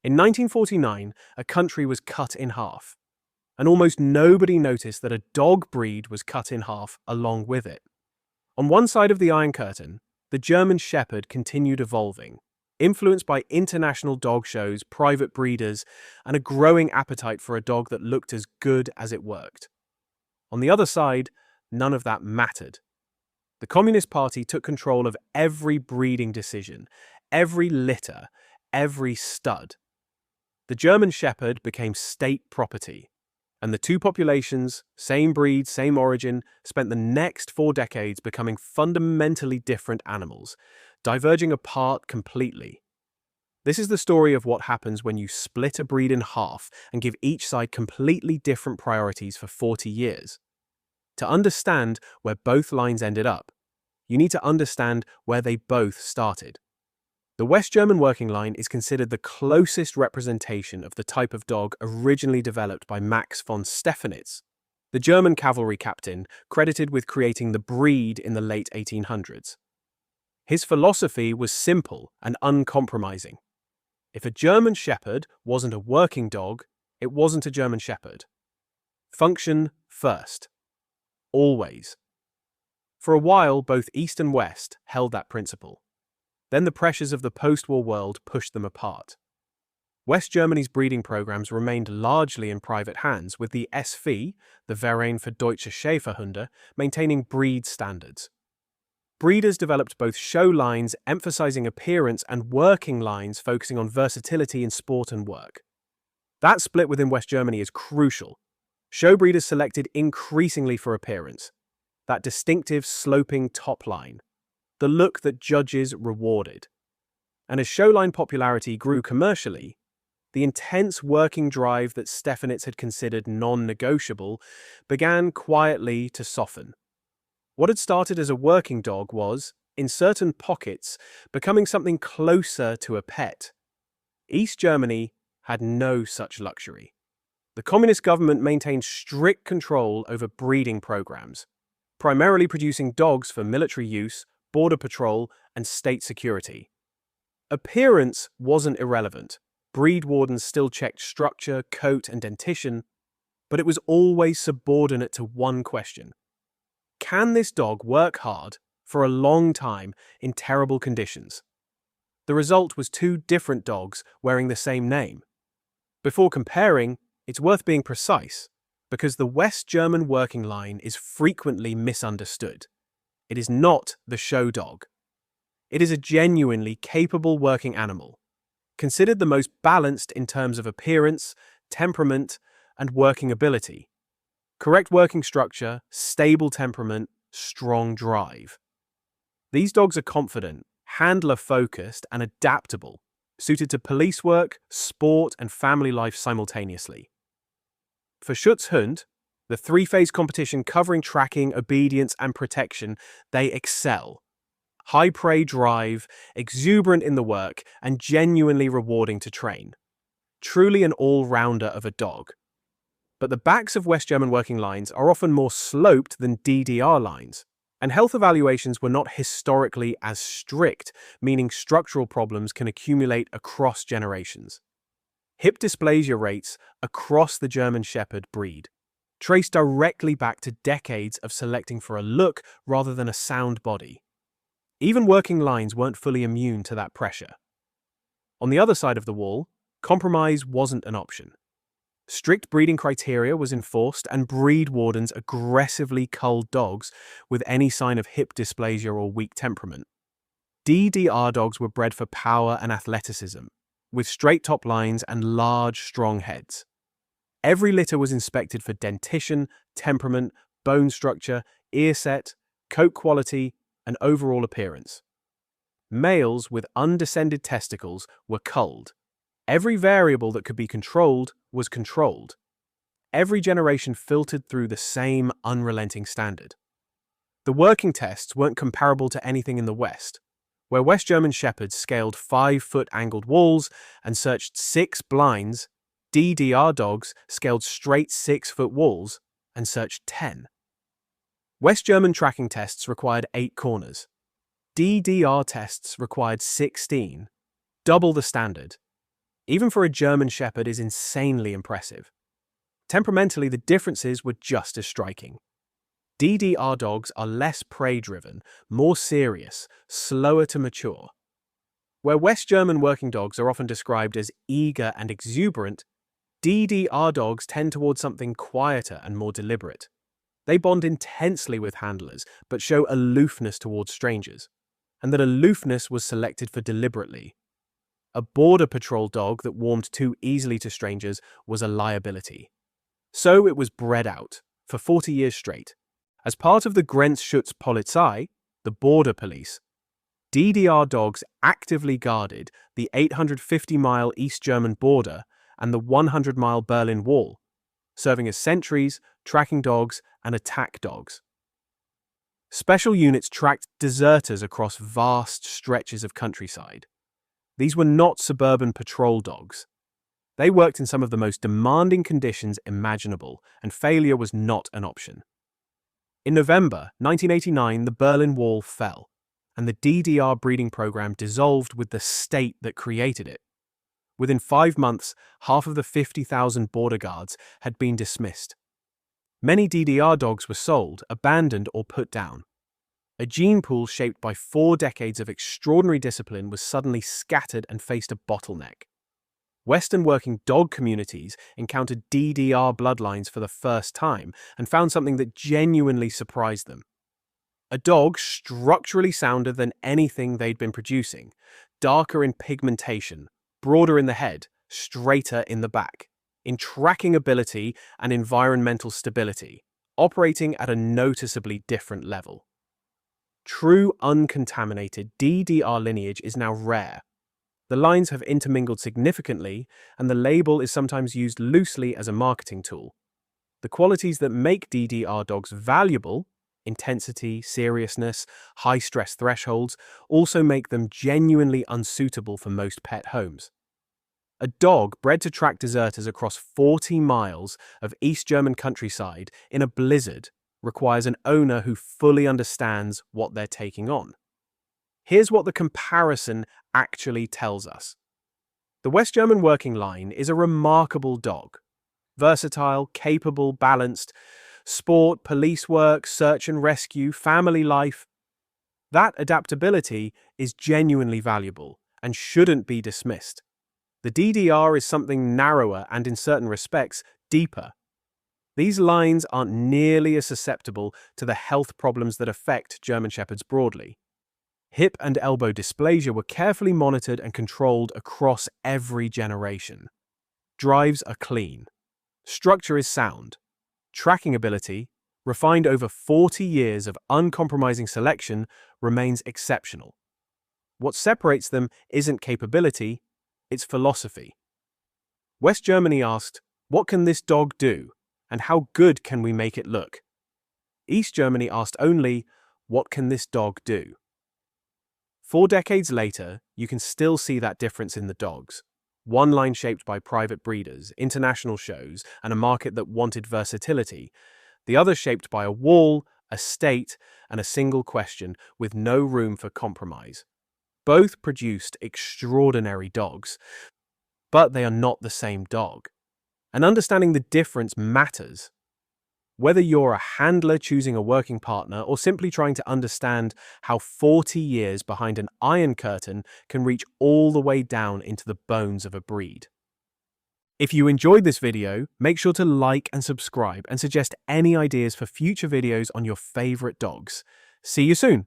In 1949, a country was cut in half, and almost nobody noticed that a dog breed was cut in half along with it. On one side of the Iron Curtain, the German Shepherd continued evolving, influenced by international dog shows, private breeders, and a growing appetite for a dog that looked as good as it worked. On the other side, none of that mattered. The Communist Party took control of every breeding decision, every litter, every stud. The German Shepherd became state property, and the two populations, same breed, same origin, spent the next 4 decades becoming fundamentally different animals, diverging apart completely. This is the story of what happens when you split a breed in half and give each side completely different priorities for 40 years. To understand where both lines ended up, you need to understand where they both started. The West German working line is considered the closest representation of the type of dog originally developed by Max von Stephanitz, the German cavalry captain credited with creating the breed in the late 1800s. His philosophy was simple and uncompromising. If a German Shepherd wasn't a working dog, it wasn't a German Shepherd. Function first. Always. For a while, both East and West held that principle. Then the pressures of the post-war world pushed them apart. West Germany's breeding programs remained largely in private hands, with the SV, the Verein für Deutsche Schäferhunde, maintaining breed standards. Breeders developed both show lines emphasizing appearance and working lines focusing on versatility in sport and work. That split within West Germany is crucial. Show breeders selected increasingly for appearance, that distinctive sloping top line, the look that judges rewarded. And as showline popularity grew commercially, the intense working drive that Stephanitz had considered non-negotiable began quietly to soften. What had started as a working dog was, in certain pockets, becoming something closer to a pet. East Germany had no such luxury. The communist government maintained strict control over breeding programs, primarily producing dogs for military use, border patrol, and state security. Appearance wasn't irrelevant. Breed wardens still checked structure, coat, and dentition, but it was always subordinate to one question. Can this dog work hard for a long time in terrible conditions? The result was 2 different dogs wearing the same name. Before comparing, it's worth being precise, because the West German working line is frequently misunderstood. It is not the show dog. It is a genuinely capable working animal, considered the most balanced in terms of appearance, temperament, and working ability. Correct working structure, stable temperament, strong drive. These dogs are confident, handler-focused, and adaptable, suited to police work, sport, and family life simultaneously. For Schutzhund, the 3-phase competition covering tracking, obedience, and protection, they excel. High prey drive, exuberant in the work, and genuinely rewarding to train. Truly an all-rounder of a dog. But the backs of West German working lines are often more sloped than DDR lines, and health evaluations were not historically as strict, meaning structural problems can accumulate across generations. Hip dysplasia rates across the German Shepherd breed trace directly back to decades of selecting for a look rather than a sound body. Even working lines weren't fully immune to that pressure. On the other side of the wall, compromise wasn't an option. Strict breeding criteria was enforced, and breed wardens aggressively culled dogs with any sign of hip dysplasia or weak temperament. DDR dogs were bred for power and athleticism, with straight top lines and large, strong heads. Every litter was inspected for dentition, temperament, bone structure, ear set, coat quality, and overall appearance. Males with undescended testicles were culled. Every variable that could be controlled was controlled. Every generation filtered through the same unrelenting standard. The working tests weren't comparable to anything in the West, where West German Shepherds scaled 5-foot angled walls and searched 6 blinds. DDR dogs scaled straight 6-foot walls and searched 10. West German tracking tests required 8 corners. DDR tests required 16, double the standard. even for a German Shepherd, is insanely impressive. Temperamentally, the differences were just as striking. DDR dogs are less prey-driven, more serious, slower to mature. Where West German working dogs are often described as eager and exuberant, DDR dogs tend towards something quieter and more deliberate. They bond intensely with handlers, but show aloofness towards strangers. And that aloofness was selected for deliberately. A border patrol dog that warmed too easily to strangers was a liability. So it was bred out, for 40 years straight. As part of the Grenzschutzpolizei, the border police, DDR dogs actively guarded the 850-mile East German border and the 100-mile Berlin Wall, serving as sentries, tracking dogs, and attack dogs. Special units tracked deserters across vast stretches of countryside. These were not suburban patrol dogs. They worked in some of the most demanding conditions imaginable, and failure was not an option. In November 1989, the Berlin Wall fell, and the DDR breeding program dissolved with the state that created it. Within 5 months, half of the 50,000 border guards had been dismissed. Many DDR dogs were sold, abandoned, or put down. A gene pool shaped by 4 decades of extraordinary discipline was suddenly scattered and faced a bottleneck. Western working dog communities encountered DDR bloodlines for the first time and found something that genuinely surprised them. A dog structurally sounder than anything they'd been producing, darker in pigmentation, broader in the head, straighter in the back, in tracking ability and environmental stability, operating at a noticeably different level. True uncontaminated DDR lineage is now rare. The lines have intermingled significantly, and the label is sometimes used loosely as a marketing tool. The qualities that make DDR dogs valuable, intensity, seriousness, high stress thresholds, also make them genuinely unsuitable for most pet homes. A dog bred to track deserters across 40 miles of East German countryside in a blizzard requires an owner who fully understands what they're taking on. Here's what the comparison actually tells us. The West German working line is a remarkable dog. Versatile, capable, balanced, sport, police work, search and rescue, family life. That adaptability is genuinely valuable and shouldn't be dismissed. The DDR is something narrower and, in certain respects, deeper. These lines aren't nearly as susceptible to the health problems that affect German Shepherds broadly. Hip and elbow dysplasia were carefully monitored and controlled across every generation. Drives are clean. Structure is sound. Tracking ability, refined over 40 years of uncompromising selection, remains exceptional. What separates them isn't capability, it's philosophy. West Germany asked, "What can this dog do, and how good can we make it look?" East Germany asked only, "What can this dog do?" 4 decades later, you can still see that difference in the dogs. One line shaped by private breeders, international shows, and a market that wanted versatility. The other shaped by a wall, a state, and a single question with no room for compromise. Both produced extraordinary dogs, but they are not the same dog. And understanding the difference matters. Whether you're a handler choosing a working partner or simply trying to understand how 40 years behind an iron curtain can reach all the way down into the bones of a breed. If you enjoyed this video, make sure to like and subscribe and suggest any ideas for future videos on your favorite dogs. See you soon!